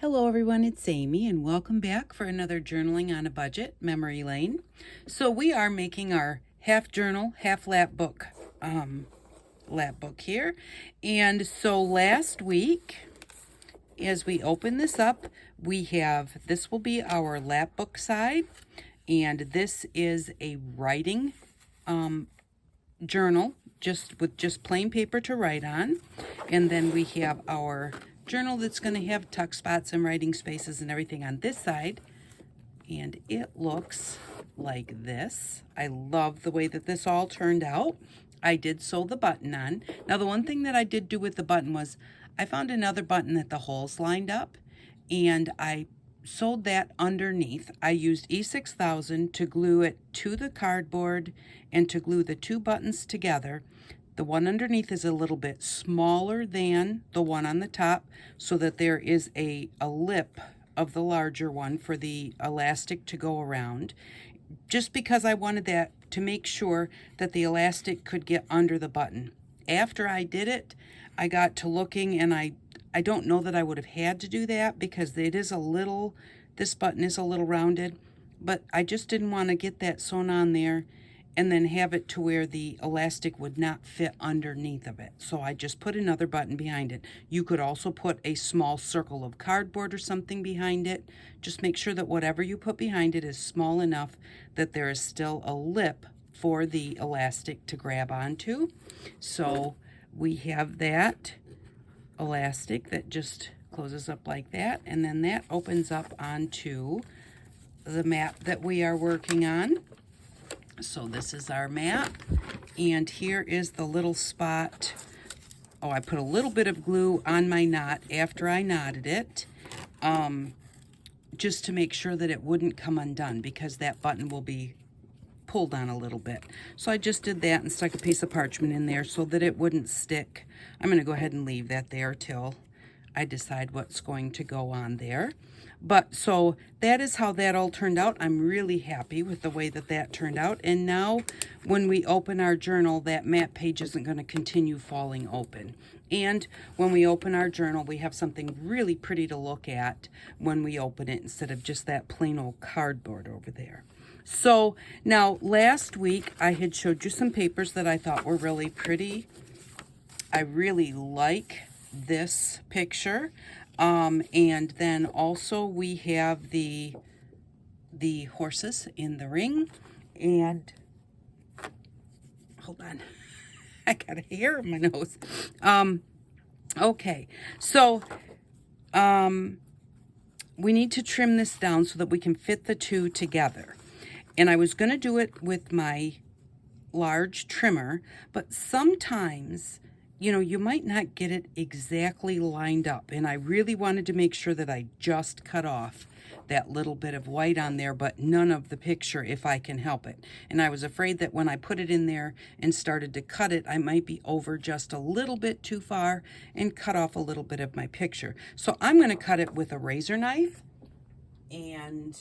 Hello everyone, it's Amy and welcome back for another Journaling on a Budget memory lane. So we are making our half journal, half lap book here. And so last week, as we open this up, this will be our lap book side, and this is a writing journal with plain paper to write on. And then we have our journal that's going to have tuck spots and writing spaces and everything on this side, and it looks like this. I love the way that this all turned out. I did sew the button on. Now the one thing that I did do with the button was I found another button that the holes lined up, and I sewed that underneath. I used E6000 to glue it to the cardboard and to glue the two buttons together. The one underneath is a little bit smaller than the one on the top, so that there is a lip of the larger one for the elastic to go around, just because I wanted that to make sure that the elastic could get under the button. After I did it, I got to looking, and I don't know that I would have had to do that because this button is a little rounded, but I just didn't want to get that sewn on there and then have it to where the elastic would not fit underneath of it. So I just put another button behind it. You could also put a small circle of cardboard or something behind it. Just make sure that whatever you put behind it is small enough that there is still a lip for the elastic to grab onto. So we have that elastic that just closes up like that, and then that opens up onto the map that we are working on. So this is our map, and here is the little spot. Oh, I put a little bit of glue on my knot after I knotted it, just to make sure that it wouldn't come undone, because that button will be pulled on a little bit. So I just did that and stuck a piece of parchment in there so that it wouldn't stick. I'm going to go ahead and leave that there till I decide what's going to go on there. But so that is how that all turned out. I'm really happy with the way that that turned out. And now when we open our journal, that map page isn't going to continue falling open. And when we open our journal, we have something really pretty to look at when we open it, instead of just that plain old cardboard over there. So now last week I had showed you some papers that I thought were really pretty. I really like this picture. And then also we have the horses in the ring, and hold on, I got a hair in my nose. Okay, so we need to trim this down so that we can fit the two together. And I was going to do it with my large trimmer, but sometimes, you might not get it exactly lined up. And I really wanted to make sure that I just cut off that little bit of white on there, but none of the picture if I can help it. And I was afraid that when I put it in there and started to cut it, I might be over just a little bit too far and cut off a little bit of my picture. So I'm going to cut it with a razor knife, and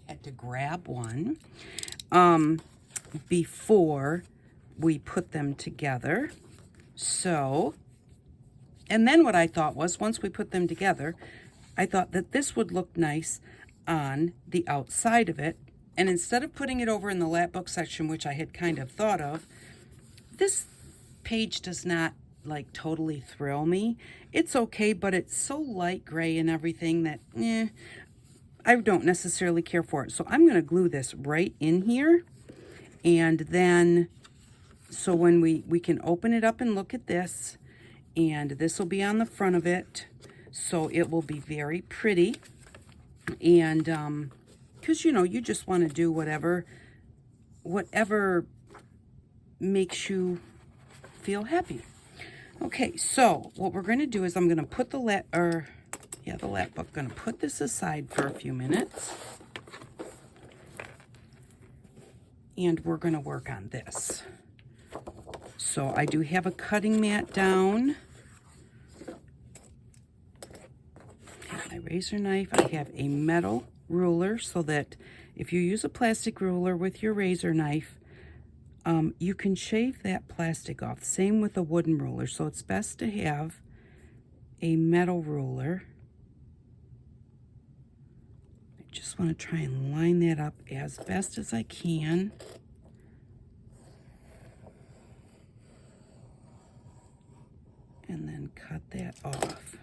had to grab one before we put them together. So, and then what I thought was, once we put them together, I thought that this would look nice on the outside of it. And instead of putting it over in the lap book section, which I had kind of thought of, this page does not like totally thrill me. It's okay, but it's so light gray and everything that I don't necessarily care for it. So I'm going to glue this right in here, and then so when we can open it up and look at this, and this will be on the front of it, so it will be very pretty. And because you just want to do whatever makes you feel happy. Okay, so what we're going to do is I'm going to put the lap book. Going to put this aside for a few minutes, and we're going to work on this. So I do have a cutting mat down. I have my razor knife. I have a metal ruler, so that if you use a plastic ruler with your razor knife, you can shave that plastic off. Same with a wooden ruler. So it's best to have a metal ruler. I just want to try and line that up as best as I can. And then cut that off.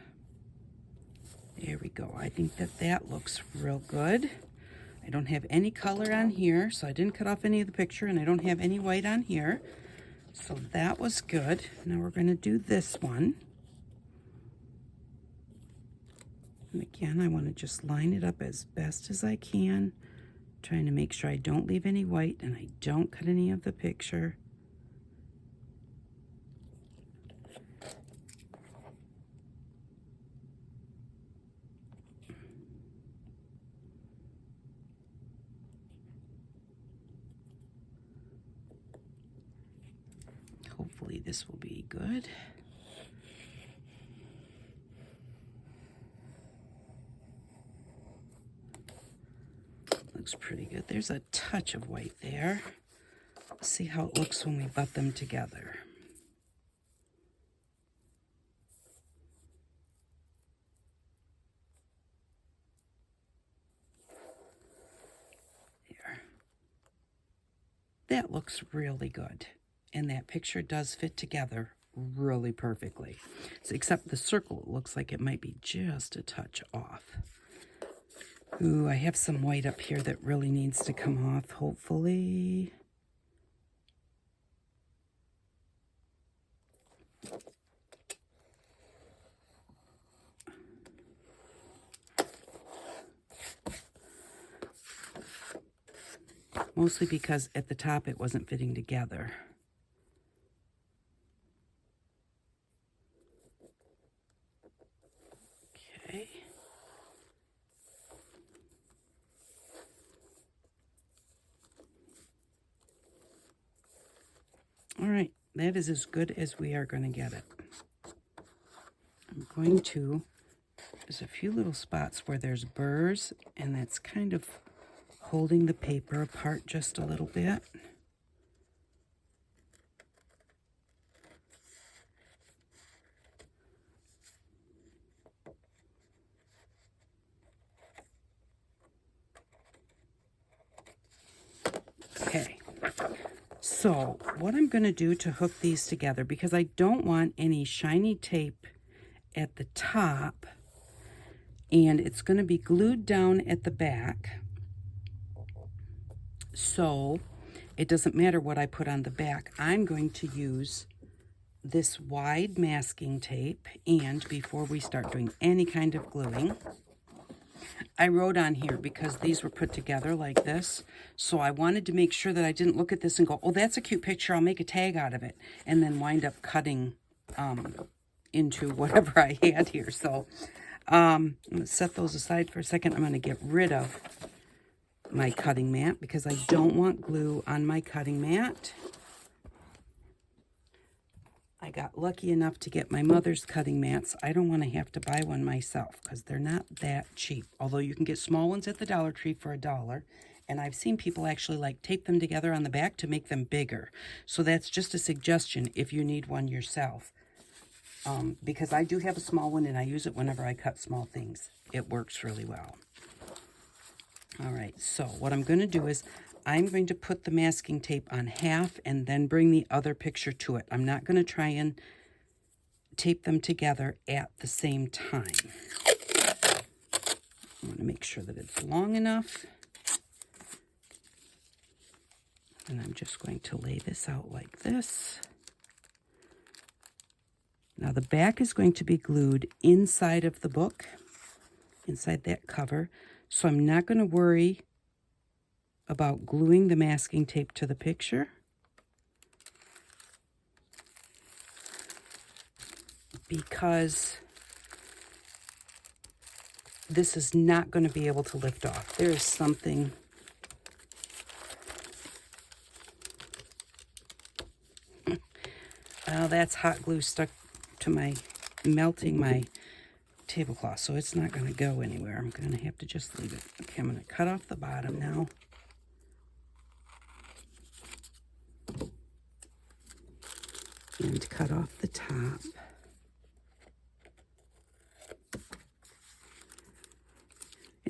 There we go. I think that that looks real good. I don't have any color on here, so I didn't cut off any of the picture, and I don't have any white on here. So that was good. Now we're going to do this one. And again, I want to just line it up as best as I can, trying to make sure I don't leave any white and I don't cut any of the picture. Hopefully this will be good. Looks pretty good. There's a touch of white there. Let's see how it looks when we butt them together. There. That looks really good. And that picture does fit together really perfectly. So, except the circle, it looks like it might be just a touch off. Ooh, I have some white up here that really needs to come off, hopefully. Mostly because at the top it wasn't fitting together. Okay. All right, that is as good as we are going to get it. I'm going to, there's a few little spots where there's burrs, and that's kind of holding the paper apart just a little bit. Okay, so what I'm going to do to hook these together, because I don't want any shiny tape at the top, and it's going to be glued down at the back, so it doesn't matter what I put on the back. I'm going to use this wide masking tape, and before we start doing any kind of gluing, I wrote on here because these were put together like this, so I wanted to make sure that I didn't look at this and go, oh, that's a cute picture, I'll make a tag out of it, and then wind up cutting into whatever I had here. So I'm going to set those aside for a second. I'm going to get rid of my cutting mat because I don't want glue on my cutting mat. I got lucky enough to get my mother's cutting mats. I don't want to have to buy one myself because they're not that cheap. Although you can get small ones at the Dollar Tree for $1. And I've seen people actually like tape them together on the back to make them bigger. So that's just a suggestion if you need one yourself. Because I do have a small one and I use it whenever I cut small things. It works really well. All right, so what I'm going to do is I'm going to put the masking tape on half and then bring the other picture to it. I'm not going to try and tape them together at the same time. I want to make sure that it's long enough. And I'm just going to lay this out like this. Now the back is going to be glued inside of the book, inside that cover. So I'm not going to worry about gluing the masking tape to the picture because this is not going to be able to lift off. There is something well, that's hot glue stuck to my melting my tablecloth, so it's not going to go anywhere. I'm going to have to just leave it. Okay, I'm going to cut off the bottom now. And cut off the top.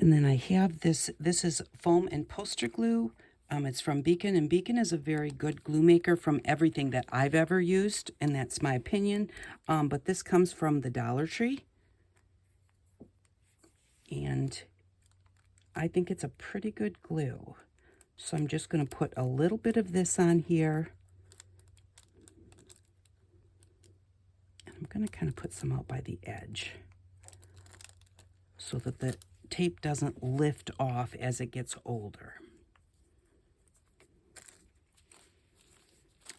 And then I have this is foam and poster glue. It's from Beacon, and Beacon is a very good glue maker from everything that I've ever used, and that's my opinion. But this comes from the Dollar Tree, and I think it's a pretty good glue. So I'm just going to put a little bit of this on here. And I'm going to kind of put some out by the edge so that the tape doesn't lift off as it gets older.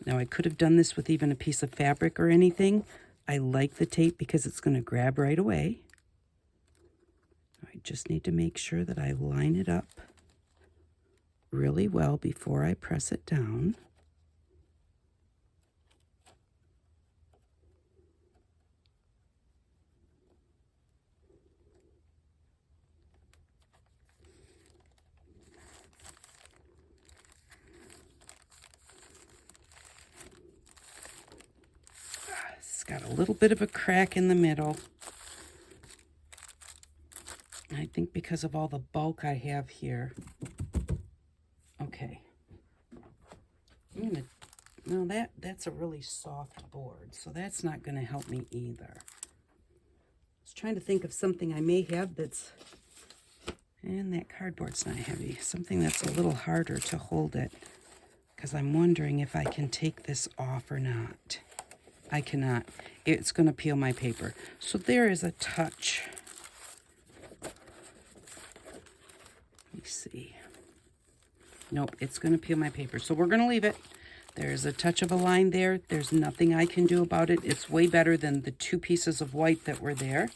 Now I could have done this with even a piece of fabric or anything. I like the tape because it's going to grab right away. I just need to make sure that I line it up really well before I press it down. It's got a little bit of a crack in the middle. I think because of all the bulk I have here. Okay. No, that's a really soft board, so that's not going to help me either. I was trying to think of something I may have that's, and that cardboard's not heavy, something that's a little harder to hold it, because I'm wondering if I can take this off or not. I cannot. It's going to peel my paper. So there is a touch. Let me see. Nope, it's going to peel my paper. So we're going to leave it. There's a touch of a line there. There's nothing I can do about it. It's way better than the 2 pieces of white that were there.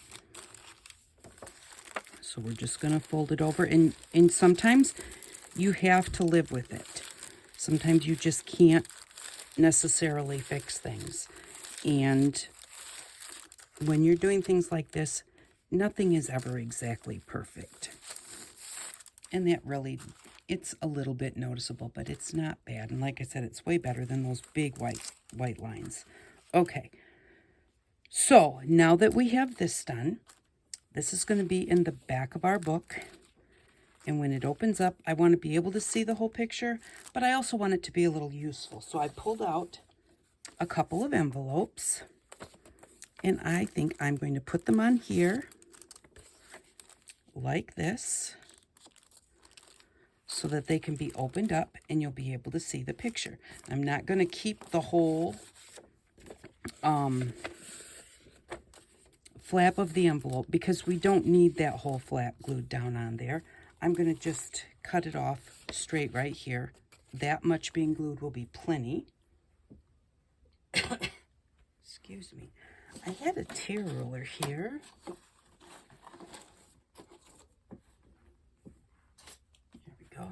So we're just going to fold it over. And sometimes you have to live with it. Sometimes you just can't necessarily fix things. And when you're doing things like this, nothing is ever exactly perfect. And that really, it's a little bit noticeable, but it's not bad. And like I said, it's way better than those big white lines. Okay, so now that we have this done, this is going to be in the back of our book. And when it opens up, I want to be able to see the whole picture, but I also want it to be a little useful. So I pulled out a couple of envelopes, and I think I'm going to put them on here like this so that they can be opened up and you'll be able to see the picture. I'm not going to keep the whole flap of the envelope because we don't need that whole flap glued down on there. I'm going to just cut it off straight right here. That much being glued will be plenty. Excuse me. I had a tear ruler here. There we go.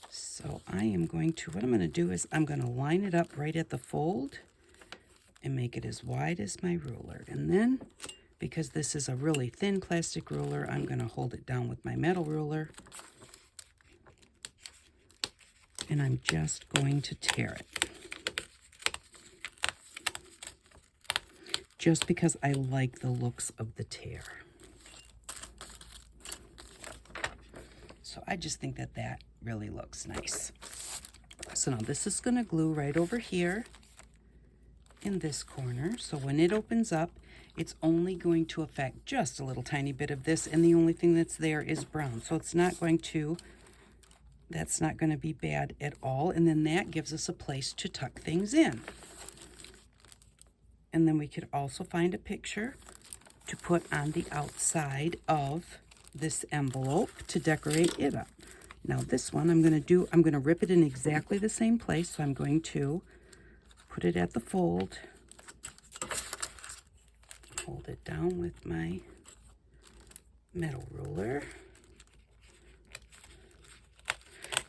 So I am going to, what I'm going to do is I'm going to line it up right at the fold and make it as wide as my ruler. And then, because this is a really thin plastic ruler, I'm going to hold it down with my metal ruler. And I'm just going to tear it. Just because I like the looks of the tear. So I just think that that really looks nice. So now this is going to glue right over here in this corner. So when it opens up, it's only going to affect just a little tiny bit of this, and the only thing that's there is brown. So it's not going to, that's not going to be bad at all. And then that gives us a place to tuck things in. And then we could also find a picture to put on the outside of this envelope to decorate it up. Now this one I'm going to rip it in exactly the same place. So I'm going to put it at the fold, hold it down with my metal ruler.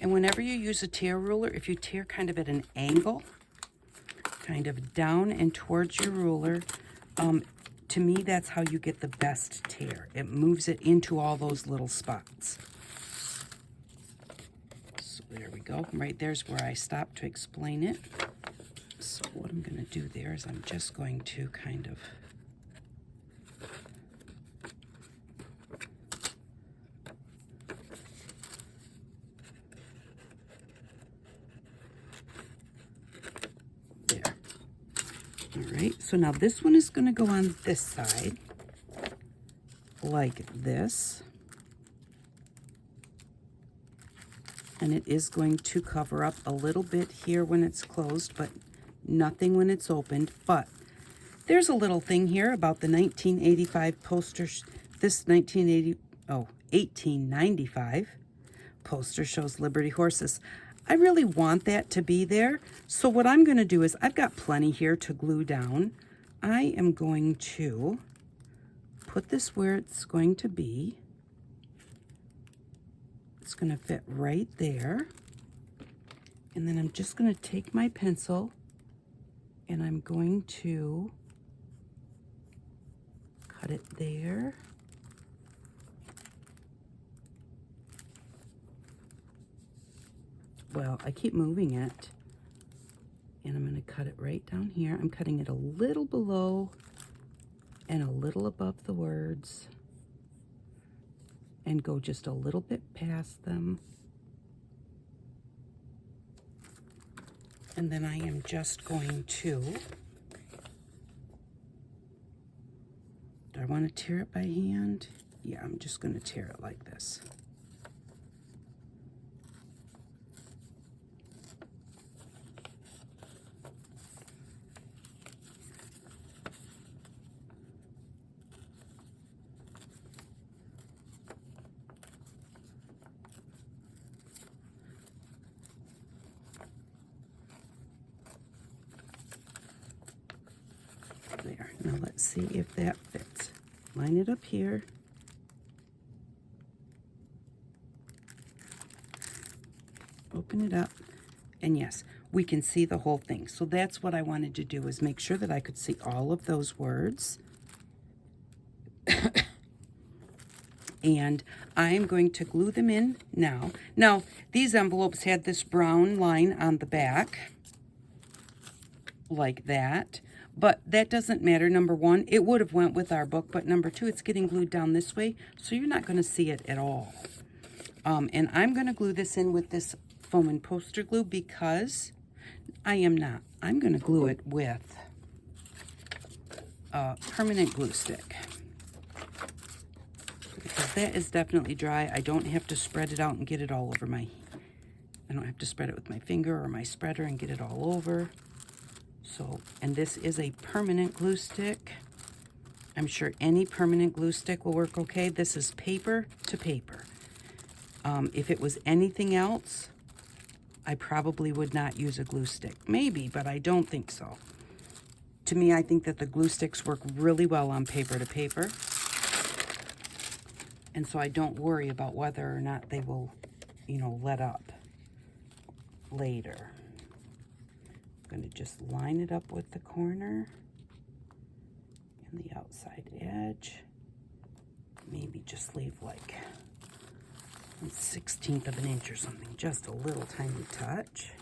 And whenever you use a tear ruler, if you tear kind of at an angle, kind of down and towards your ruler, to me that's how you get the best tear. It moves it into all those little spots. So there we go. Right there's where I stopped to explain it. So what I'm going to do there is I'm just going to kind of So now this one is going to go on this side, like this. And it is going to cover up a little bit here when it's closed, but nothing when it's opened. But there's a little thing here about the 1985 poster. This 1895 poster shows Liberty horses. I really want that to be there. So what I'm going to do is, I've got plenty here to glue down. I am going to put this where it's going to be. It's going to fit right there. And then I'm just going to take my pencil and I'm going to cut it there. Well, I keep moving it. And I'm going to cut it right down here. I'm cutting it a little below and a little above the words. And go just a little bit past them. And then I am just going to, do I want to tear it by hand? Yeah, I'm just going to tear it like this. There. Now let's see if that fits. Line it up here. Open it up. And yes, we can see the whole thing. So that's what I wanted to do, is make sure that I could see all of those words. And I'm going to glue them in now. Now, these envelopes had this brown line on the back, like that. But that doesn't matter. Number one, it would have went with our book, but number two, it's getting glued down this way, so you're not going to see it at all. And I'm going to glue this in with this foam and poster glue because I'm going to glue it with a permanent glue stick. Because that is definitely dry. I don't have to spread it out and get it all over I don't have to spread it with my finger or my spreader and get it all over. So, and this is a permanent glue stick. I'm sure any permanent glue stick will work okay. This is paper to paper. If it was anything else, I probably would not use a glue stick. Maybe, but I don't think so. To me, I think that the glue sticks work really well on paper to paper. And so I don't worry about whether or not they will, let up later. I'm going to just line it up with the corner and the outside edge. Maybe just leave like 1/16 of an inch or something, just a little tiny touch.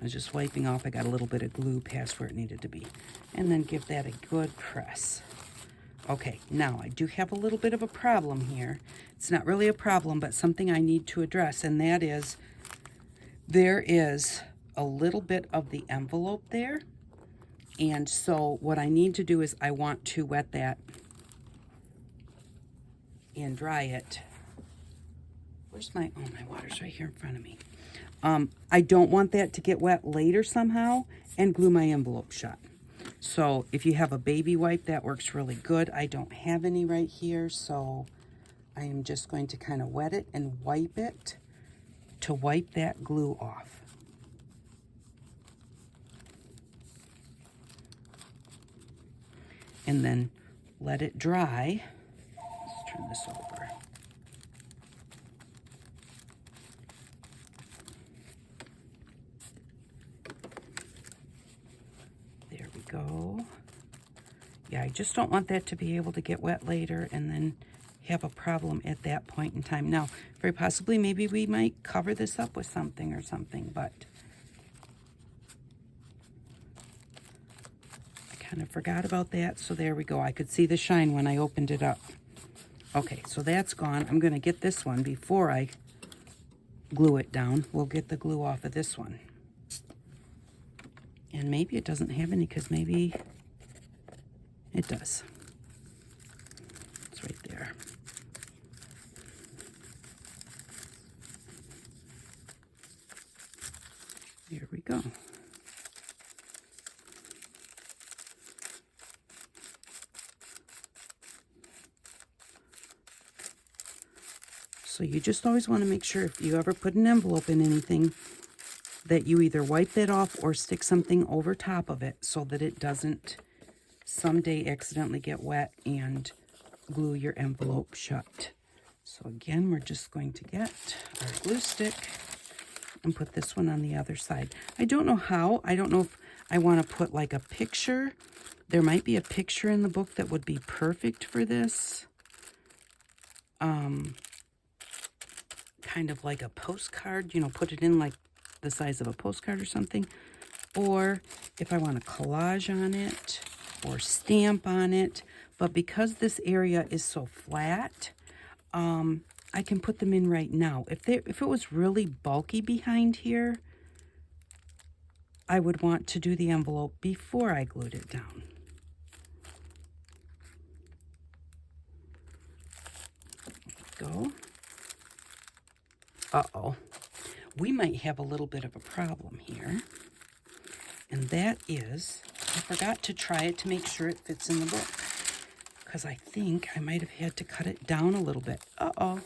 I was just wiping off. I got a little bit of glue past where it needed to be. And then give that a good press. Okay, now I do have a little bit of a problem here. It's not really a problem, but something I need to address, and that is there is a little bit of the envelope there. And so what I need to do is I want to wet that and dry it. Where's my water's right here in front of me. I don't want that to get wet later somehow and glue my envelope shut. So if you have a baby wipe, that works really good. I don't have any right here, so I am just going to kind of wet it and wipe it to wipe that glue off. And then let it dry. Let's turn this over. There we go. Yeah, I just don't want that to be able to get wet later and then have a problem at that point in time. Now, very possibly, maybe we might cover this up with something or something, but I kind of forgot about that. So there we go. I could see the shine when I opened it up. Okay, so that's gone. I'm going to get this one before I glue it down. We'll get the glue off of this one. And maybe it doesn't have any because maybe it does. It's right there. There we go. So you just always want to make sure if you ever put an envelope in anything that you either wipe that off or stick something over top of it so that it doesn't someday accidentally get wet and glue your envelope shut. So again, we're just going to get our glue stick and put this one on the other side. I don't know how. I don't know if I want to put like a picture. There might be a picture in the book that would be perfect for this. Kind of like a postcard, you know, put it in like the size of a postcard or something. Or if I want a collage on it or stamp on it. But because this area is so flat, I can put them in right now. If it was really bulky behind here, I would want to do the envelope before I glued it down. Go. Uh-oh. We might have a little bit of a problem here. And that is, I forgot to try it to make sure it fits in the book. Because I think I might have had to cut it down a little bit. Uh-oh.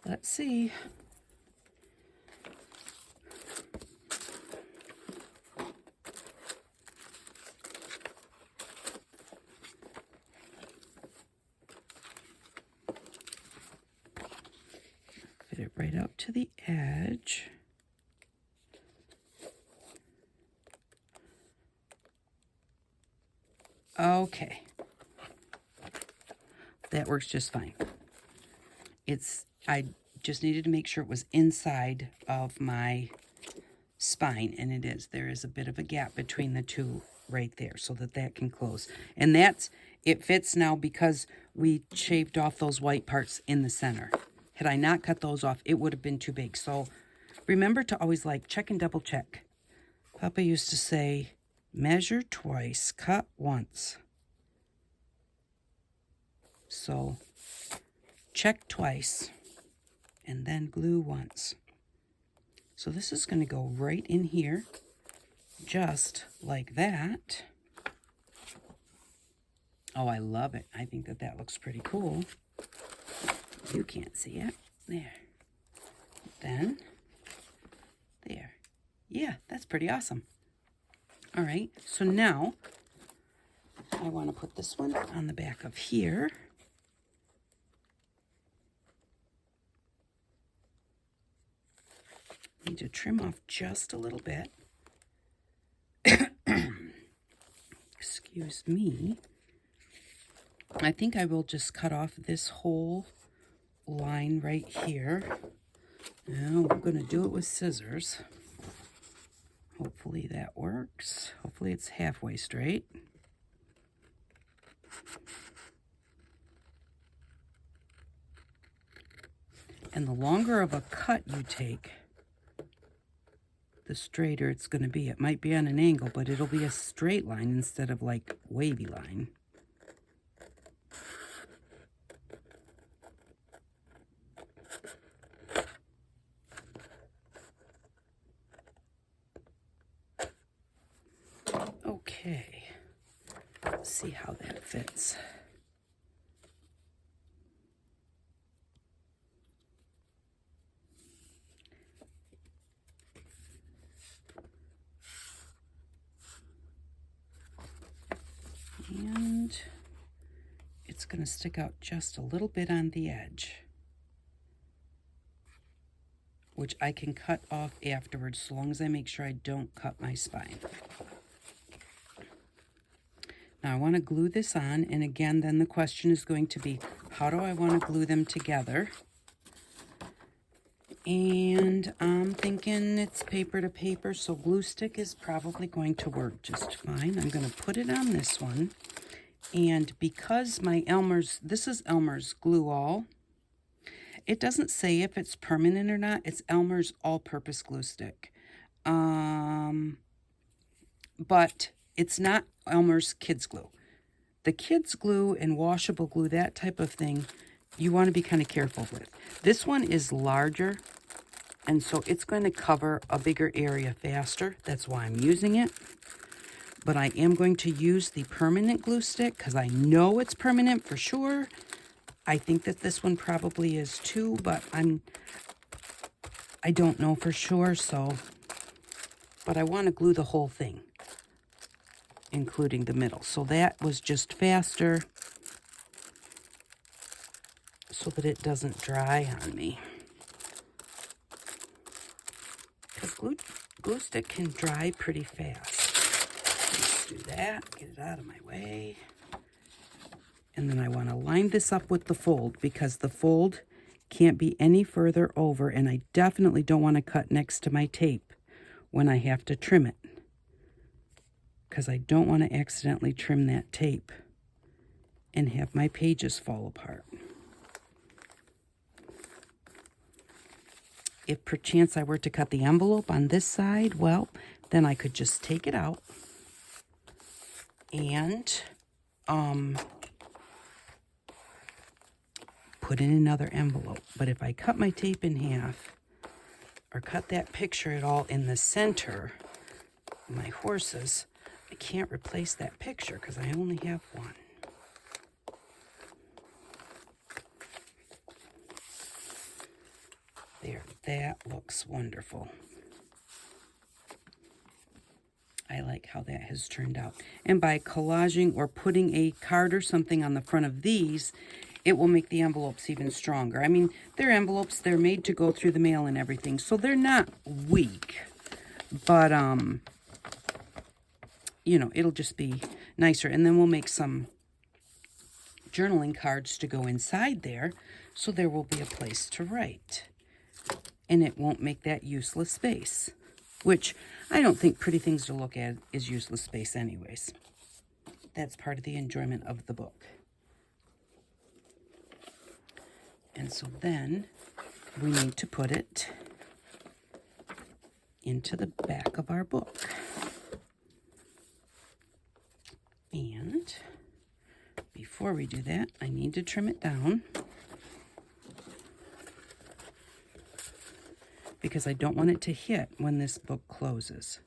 Let's see. Fit it right out to the edge. Okay. That works just fine. I just needed to make sure it was inside of my spine, and it is. There is a bit of a gap between the two right there so that can close. And it fits now because we shaved off those white parts in the center. Had I not cut those off, it would have been too big. So remember to always check and double check. Papa used to say, measure twice, cut once. So check twice and then glue once. So this is going to go right in here, just like that. Oh, I love it. I think that looks pretty cool. You can't see it. There. Then, there. Yeah, that's pretty awesome. All right, so now I want to put this one on the back of here. Need to trim off just a little bit. Excuse me. I think I will just cut off this whole line right here. Now we're going to do it with scissors. Hopefully that works. Hopefully it's halfway straight. And the longer of a cut you take, the straighter it's going to be. It might be on an angle, but it'll be a straight line instead of like wavy line. Okay, let's see how that fits. And it's going to stick out just a little bit on the edge, which I can cut off afterwards so long as I make sure I don't cut my spine. Now I want to glue this on, and again, then the question is going to be, how do I want to glue them together? And I'm thinking it's paper to paper, so glue stick is probably going to work just fine. I'm going to put it on this one. And because my Elmer's, this is Elmer's Glue All. It doesn't say if it's permanent or not. It's Elmer's all-purpose glue stick. but it's not Elmer's kids glue. The kids glue and washable glue, that type of thing, you want to be kind of careful with. This one is larger, and so it's going to cover a bigger area faster. That's why I'm using it. But I am going to use the permanent glue stick because I know it's permanent for sure. I think that this one probably is too, but I don't know for sure, so. But I want to glue the whole thing, including the middle. So that was just faster so that it doesn't dry on me. Because glue stick can dry pretty fast. Let's do that, get it out of my way. And then I want to line this up with the fold because the fold can't be any further over, and I definitely don't want to cut next to my tape when I have to trim it, because I don't want to accidentally trim that tape and have my pages fall apart. If perchance I were to cut the envelope on this side, well, then I could just take it out and put in another envelope. But if I cut my tape in half or cut that picture at all in the center, my horses, I can't replace that picture because I only have one. There, that looks wonderful. I like how that has turned out. And by collaging or putting a card or something on the front of these, it will make the envelopes even stronger. I mean, they're envelopes, they're made to go through the mail and everything, so they're not weak. But, you know, it'll just be nicer. And then we'll make some journaling cards to go inside there, so there will be a place to write. And it won't make that useless space, which I don't think pretty things to look at is useless space anyways. That's part of the enjoyment of the book. And so then we need to put it into the back of our book. And before we do that, I need to trim it down because I don't want it to hit when this book closes.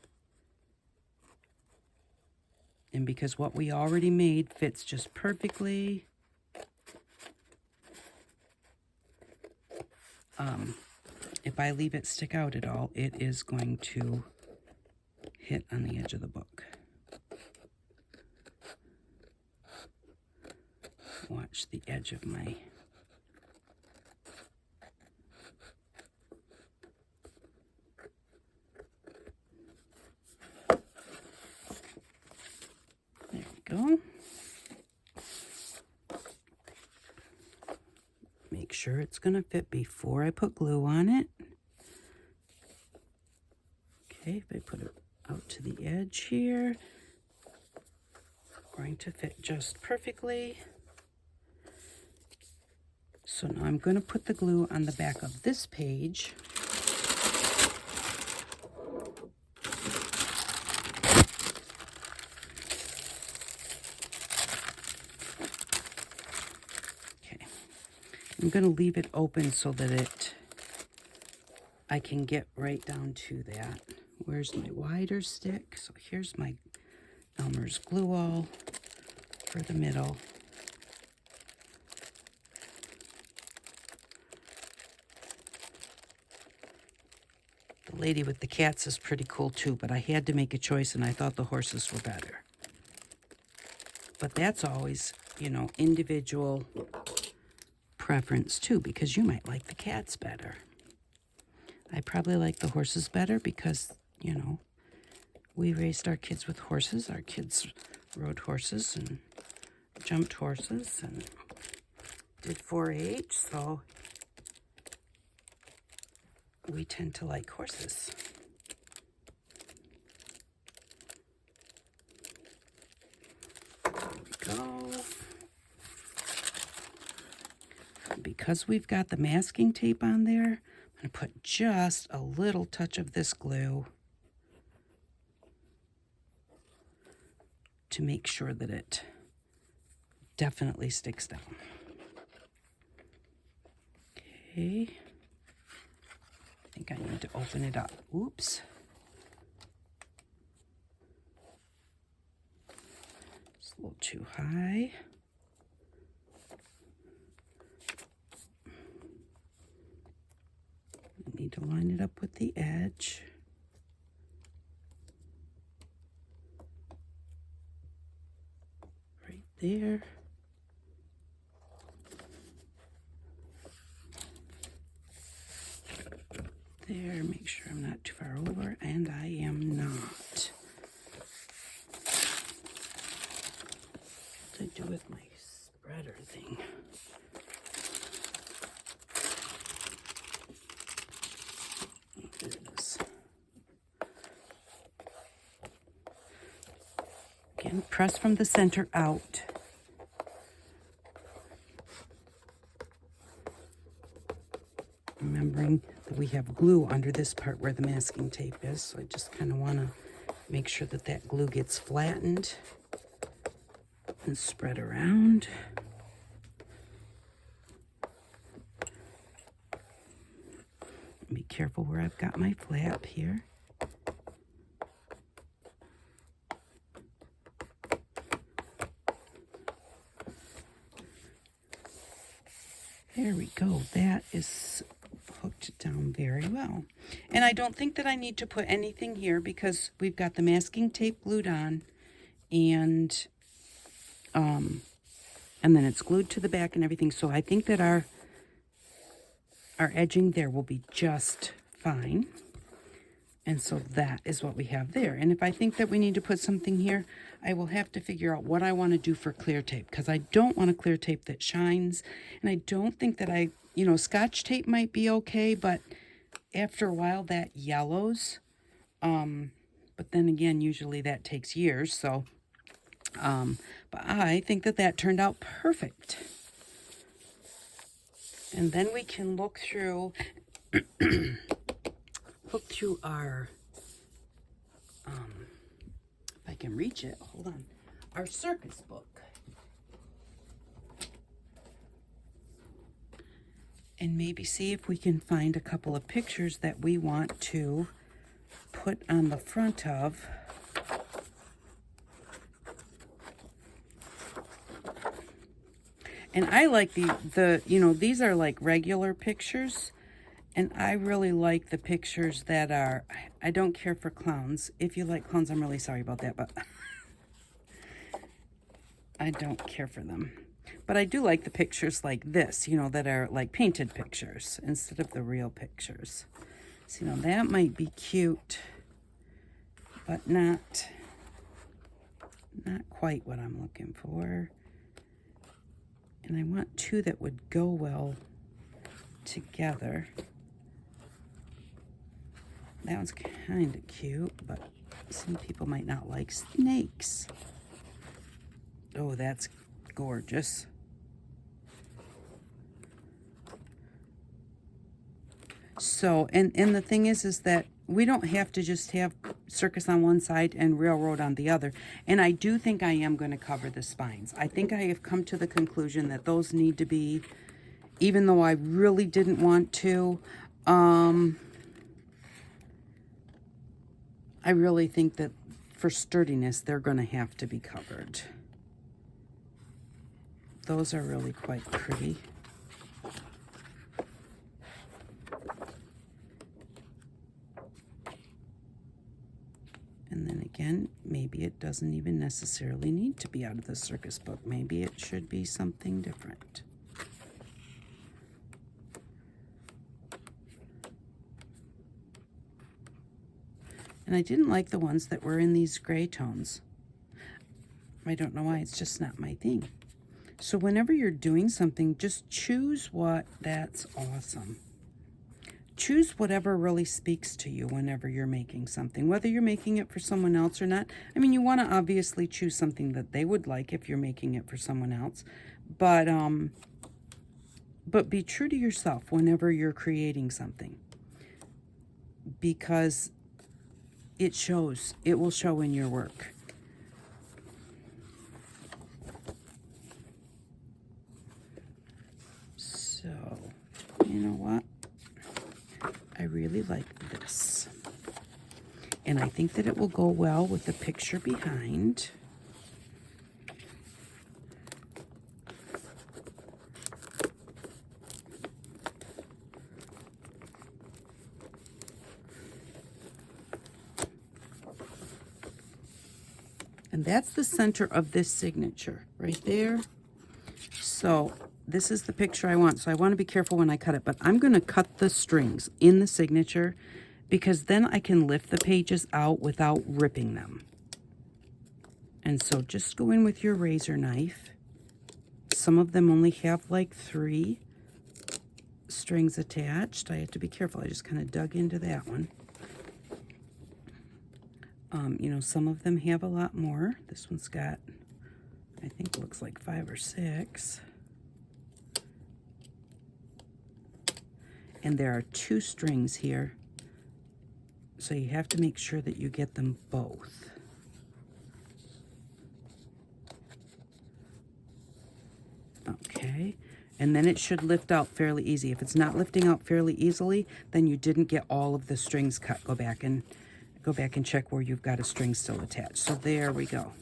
And because what we already made fits just perfectly. If I leave it stick out at all, it is going to hit on the edge of the book. Watch the edge of my there we go. Make sure it's going to fit before I put glue on it. Okay, if I put it out to the edge here, going to fit just perfectly. So now I'm going to put the glue on the back of this page. Okay, I'm going to leave it open so that I can get right down to that. Where's my wider stick? So here's my Elmer's glue all for the middle. The lady with the cats is pretty cool too, but I had to make a choice and I thought the horses were better. But that's always, you know, individual preference too, because you might like the cats better. I probably like the horses better because, you know, we raised our kids with horses. Our kids rode horses and jumped horses and did 4-H, so we tend to like horses. There we go. Because we've got the masking tape on there, I'm going to put just a little touch of this glue to make sure that it definitely sticks down. Okay. I think I need to open it up. Oops. It's a little too high. I need to line it up with the edge. Right there. There, make sure I'm not too far over, and I am not. What to do with my spreader thing? There it is. Again, press from the center out. Remembering that we have glue under this part where the masking tape is, so I just kind of want to make sure that that glue gets flattened and spread around. Be careful where I've got my flap here. There we go. That is hooked down very well. And I don't think that I need to put anything here because we've got the masking tape glued on, and then it's glued to the back and everything. So I think that our edging there will be just fine. And so that is what we have there. And if I think that we need to put something here, I will have to figure out what I want to do for clear tape, because I don't want a clear tape that shines. And I don't think that Scotch tape might be okay, but after a while that yellows. But then again, usually that takes years. So, but I think that turned out perfect. And then we can look through our, if I can reach it, hold on, our circus book. And maybe see if we can find a couple of pictures that we want to put on the front of. And I like these are like regular pictures. And I really like the pictures that are, I don't care for clowns. If you like clowns, I'm really sorry about that, but I don't care for them. But I do like the pictures like this, that are like painted pictures instead of the real pictures. So, that might be cute, but not quite what I'm looking for. And I want two that would go well together. That one's kind of cute, but some people might not like snakes. Oh, that's gorgeous. So, and the thing is that we don't have to just have circus on one side and railroad on the other. And I do think I am going to cover the spines. I think I have come to the conclusion that those need to be, even though I really didn't want to, I really think that for sturdiness, they're going to have to be covered. Those are really quite pretty. And then again, maybe it doesn't even necessarily need to be out of the circus book. Maybe it should be something different. And I didn't like the ones that were in these gray tones. I don't know why, it's just not my thing. So whenever you're doing something, just choose that's awesome. Choose whatever really speaks to you whenever you're making something, whether you're making it for someone else or not. I mean, you want to obviously choose something that they would like if you're making it for someone else, but be true to yourself whenever you're creating something, because it shows. It will show in your work. really like this. And I think that it will go well with the picture behind. And that's the center of this signature right there. So this is the picture I want. So I want to be careful when I cut it, but I'm going to cut the strings in the signature because then I can lift the pages out without ripping them. And so just go in with your razor knife. Some of them only have like 3 strings attached. I have to be careful. I just kind of dug into that one. You know, some of them have a lot more. This one's got, I think, looks like 5 or 6. And there are 2 strings here. So you have to make sure that you get them both. Okay. And then it should lift out fairly easy. If it's not lifting out fairly easily, then you didn't get all of the strings cut. Go back and check where you've got a string still attached. So there we go.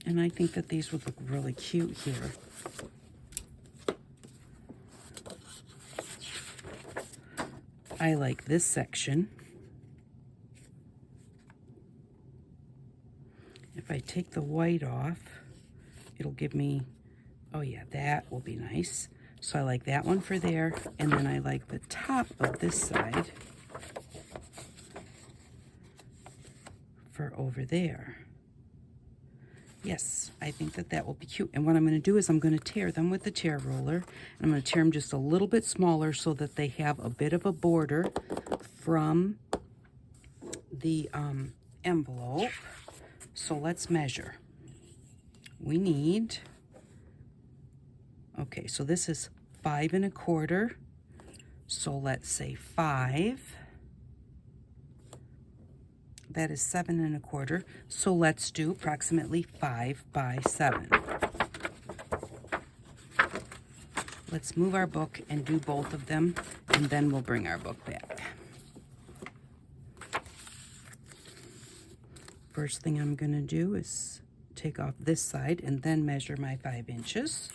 And I think that these would look really cute here. I like this section. If I take the white off, it'll give me, oh yeah, that will be nice. So I like that one for there, and then I like the top of this side for over there. Yes, I think that that will be cute. And what I'm going to do is I'm going to tear them with the tear ruler. And I'm going to tear them just a little bit smaller so that they have a bit of a border from the envelope. So let's measure. We need, okay, so this is 5 1/4. So let's say 5. That is 7 1/4. So let's do approximately 5 by 7. Let's move our book and do both of them, and then we'll bring our book back. First thing I'm going to do is take off this side and then measure my 5 inches.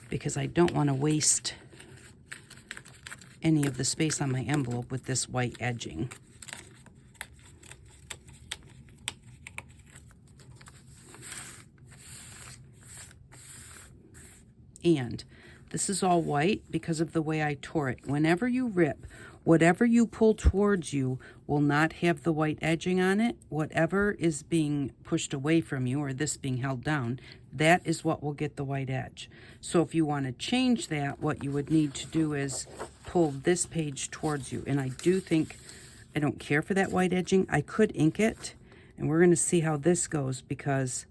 Because I don't want to waste any of the space on my envelope with this white edging. And this is all white because of the way I tore it. Whenever you rip, whatever you pull towards you will not have the white edging on it. Whatever is being pushed away from you, or this being held down, that is what will get the white edge. So if you want to change that, what you would need to do is pull this page towards you. And I do think, I don't care for that white edging. I could ink it, and we're going to see how this goes because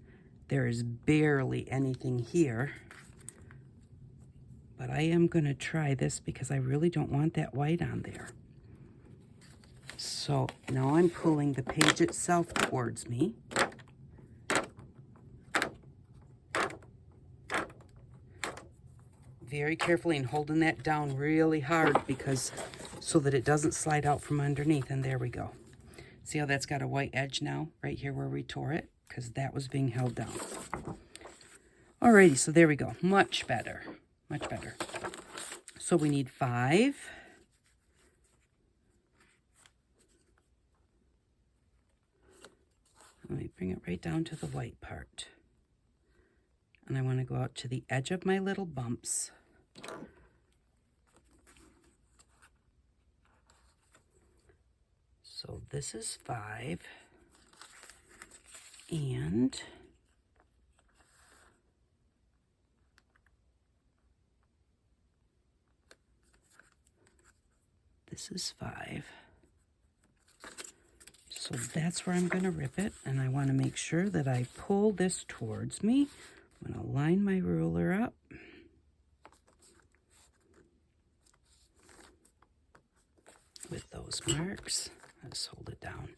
there is barely anything here. But I am going to try this because I really don't want that white on there. So now I'm pulling the page itself towards me. Very carefully and holding that down really hard because so that it doesn't slide out from underneath. And there we go. See how that's got a white edge now right here where we tore it because that was being held down. Alrighty, so there we go. Much better. Much better. So we need 5. Let me bring it right down to the white part. And I want to go out to the edge of my little bumps. So this is 5. And this is 5. So that's where I'm going to rip it, and I want to make sure that I pull this towards me. I'm going to line my ruler up. With those marks. Let's hold it down.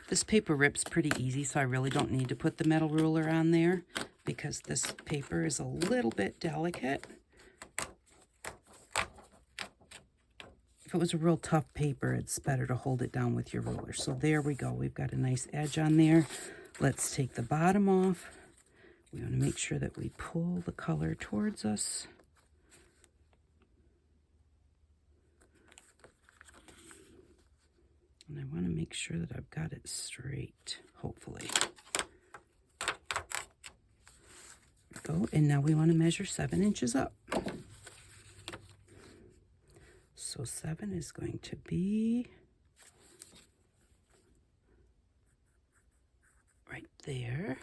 This paper rips pretty easy, so I really don't need to put the metal ruler on there because this paper is a little bit delicate. if it was a real tough paper, it's better to hold it down with your ruler. So there we go. We've got a nice edge on there. Let's take the bottom off. We want to make sure that we pull the color towards us. And I want to make sure that I've got it straight, hopefully. There we go. And now we want to measure 7 inches up. So 7 is going to be right there.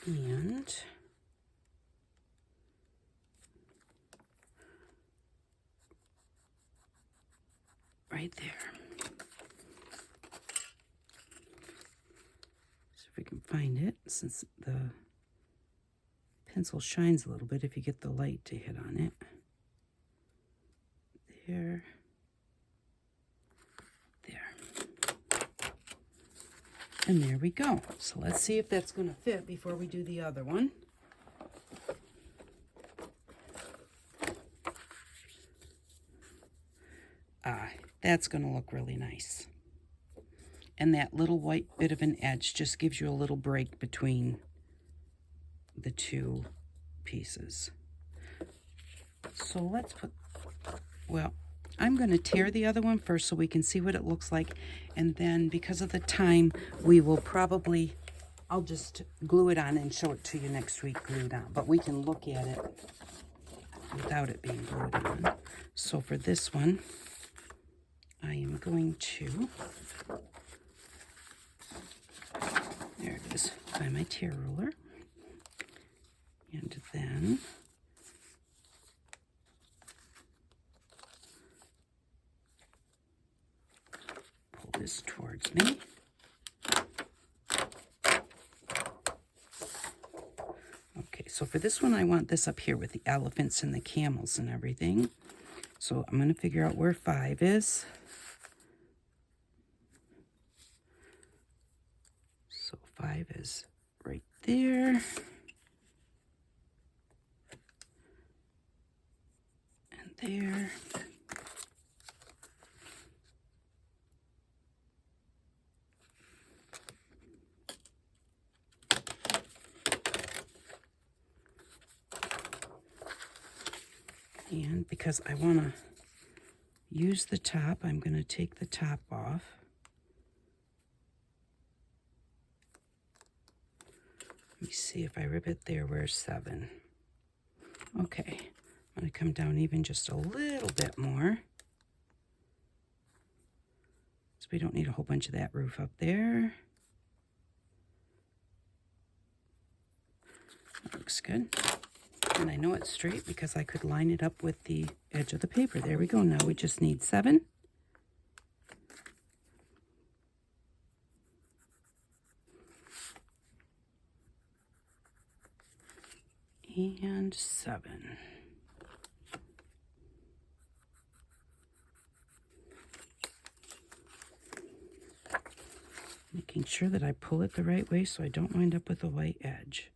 And right there. So if we can find it, since the pencil shines a little bit if you get the light to hit on it. There. And there we go. So let's see if that's going to fit before we do the other one. That's going to look really nice. And that little white bit of an edge just gives you a little break between the two pieces. So let's put, well, I'm going to tear the other one first so we can see what it looks like. And then because of the time, we will probably, I'll just glue it on and show it to you next week glued on. But we can look at it without it being glued on. So for this one, I am going to, there it is, find my tear ruler. And then pull this towards me. Okay, so for this one, I want this up here with the elephants and the camels and everything. So I'm going to figure out where 5 is. So 5 is right there. There. And because I want to use the top, I'm going to take the top off. Let me see if I rip it there, where's 7? Okay. I'm going to come down even just a little bit more. So we don't need a whole bunch of that roof up there. That looks good. And I know it's straight because I could line it up with the edge of the paper. There we go. Now we just need 7. And 7. Making sure that I pull it the right way so I don't wind up with a white edge.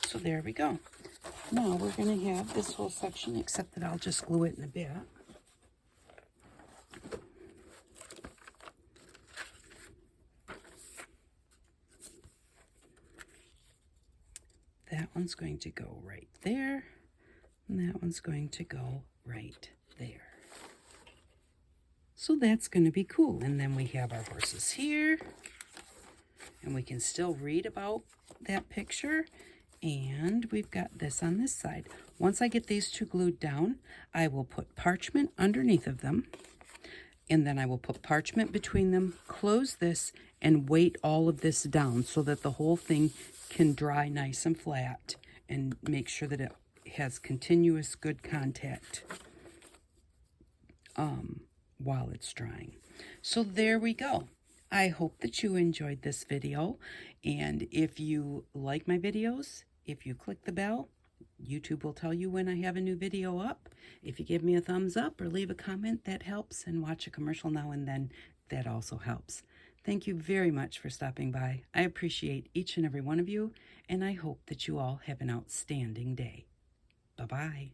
So there we go. Now we're going to have this whole section, except that I'll just glue it in a bit. That one's going to go right there, and that one's going to go right there. So that's going to be cool. And then we have our horses here, and we can still read about that picture. And we've got this on this side. Once I get these two glued down, I will put parchment underneath of them, and then I will put parchment between them, close this, and weight all of this down so that the whole thing can dry nice and flat, and make sure that it has continuous good contact while it's drying. So there we go. I hope that you enjoyed this video, and if you like my videos, if you click the bell, YouTube will tell you when I have a new video up. If you give me a thumbs up or leave a comment, that helps, and watch a commercial now and then, that also helps. Thank you very much for stopping by. I appreciate each and every one of you, and I hope that you all have an outstanding day. Bye-bye.